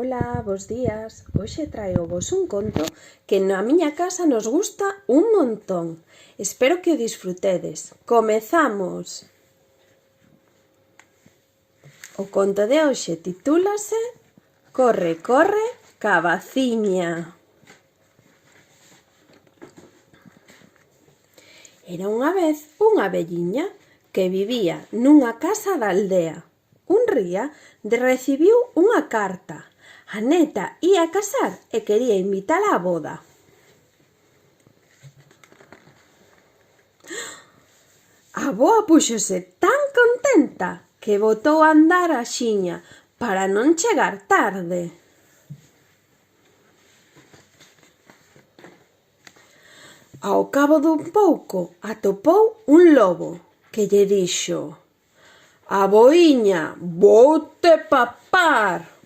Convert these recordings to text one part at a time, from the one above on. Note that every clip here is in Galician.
Ola, bos días. Hoxe traio vos un conto que na miña casa nos gusta un montón. Espero que o disfrutedes. Comezamos! O conto de hoxe titúlase Corre, corre, cabaciña. Era unha vez unha velliña que vivía nunha casa da aldea. Un día recibiu unha carta. A neta ía casar e quería invitala á boda. A avoa púxose tan contenta que botou a andar axiña para non chegar tarde. Ao cabo dun pouco atopou un lobo que lle dixo: «Avoiña, voute papar!»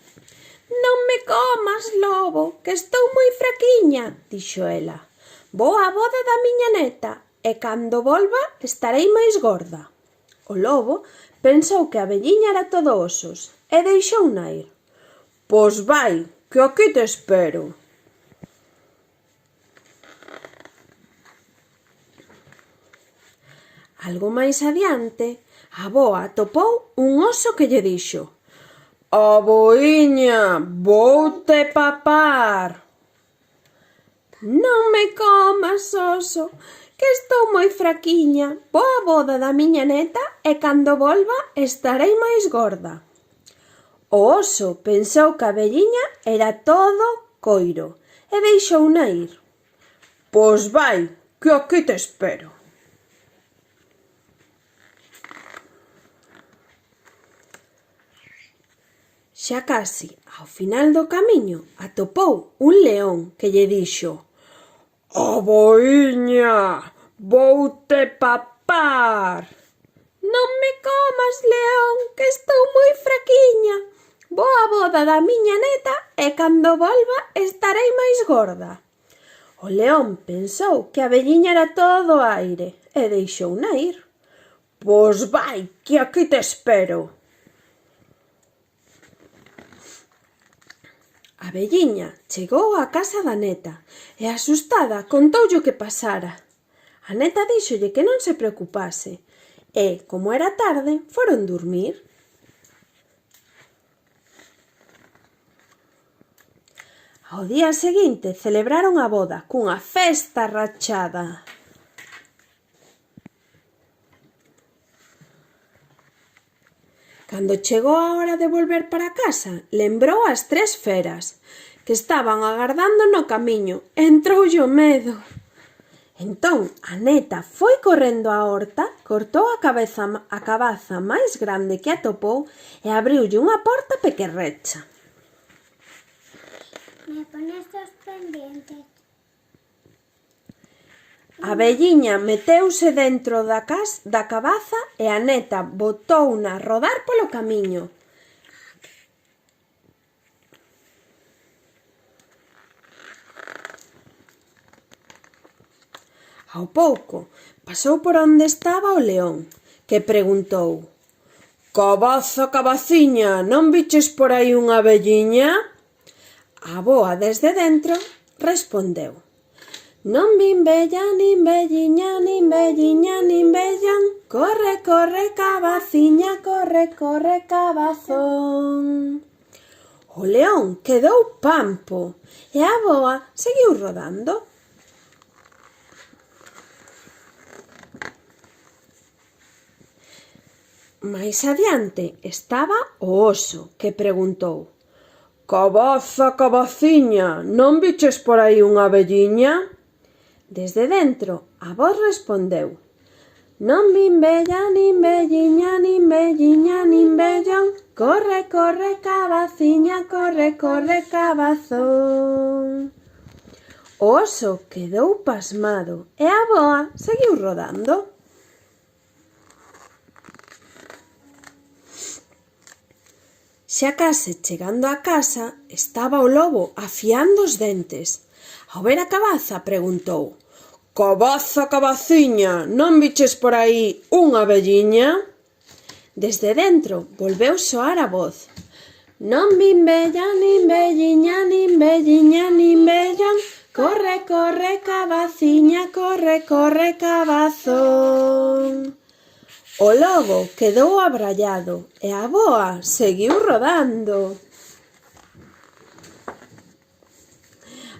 «Non me comas, lobo, que estou moi fraquiña», dixo ela. «Vou á boda da miña neta e cando volva estarei máis gorda». O lobo pensou que a velliña era todo osos e deixouna ir. «Pois vai, que aquí te espero». Algo máis adiante, a avoa atopou un oso que lle dixo: «Avoiña, voute papar!» «Non me comas, oso, que estou moi fraquiña. Vou á boda da miña neta e cando volva estarei máis gorda». O oso pensou que a velliña era todo coiro e deixouna ir. «Pois vai, que aquí te espero». Xa casi ao final do camiño atopou un león que lle dixo: «Avoiña, voute papar!» «Non me comas, león, que estou moi fraquiña. Vou á boda da miña neta e cando volva estarei máis gorda». O león pensou que a velliña era todo aire e deixouna ir. «Pois vai, que aquí te espero». A velliña chegou á casa da neta e, asustada, contoulle o que pasara. A neta díxolle que non se preocupase e, como era tarde, foron durmir. Ao día seguinte celebraron a boda cunha festa rachada. Cando chegou a hora de volver para casa, lembrou as tres feras que estaban agardando no camiño e entroulle o medo. Entón a neta foi correndo á horta, cortou a cabaza máis grande que atopou e abriulle unha porta pequerrecha. Me pones os pendientes. A velliña meteuse dentro da cabaza e a neta botouna a rodar polo camiño. Ao pouco pasou por onde estaba o león, que preguntou: «Cabaza, cabaciña, non viches por aí unha velliña?» A avoa desde dentro respondeu: «Non vin vella, nin velliña, nin velliña, nin vellón. Corre, corre, cabaciña, corre, corre, cabazón». O león quedou pampo e a avoa seguiu rodando. Mais adiante estaba o oso, que preguntou: «Cabaza, cabaciña, non viches por aí unha velliña?» Desde dentro a voz respondeu: «Non vin vella, nin velliña, nin velliña, nin vellón. Corre, corre, cabaciña, corre, corre, cabazón». O oso quedou pasmado e a avoa seguiu rodando. Xa case chegando á casa, estaba o lobo afiando os dentes. Ao ver a cabaza preguntou: «Cabaza, cabaciña, non viches por aí unha velliña?» Desde dentro volveu soar a voz: Non vin bella, nin velliña, nin velliña, nin vellón. Corre, corre, cabaciña, corre, corre, cabazón. O lobo quedou abrallado e a boa seguiu rodando.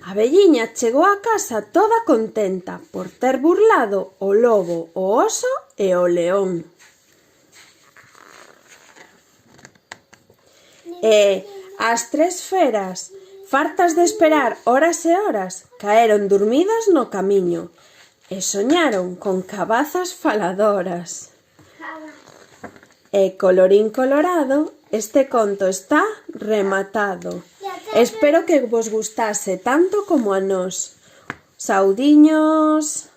A velliña chegou a casa toda contenta por ter burlado o lobo, o oso e o león. E as tres feras, fartas de esperar horas e horas, caeron durmidas no camiño e soñaron con cabazas faladoras. E colorín colorado, este conto está rematado. Espero que vos gustase tanto como a nós. Saudiños!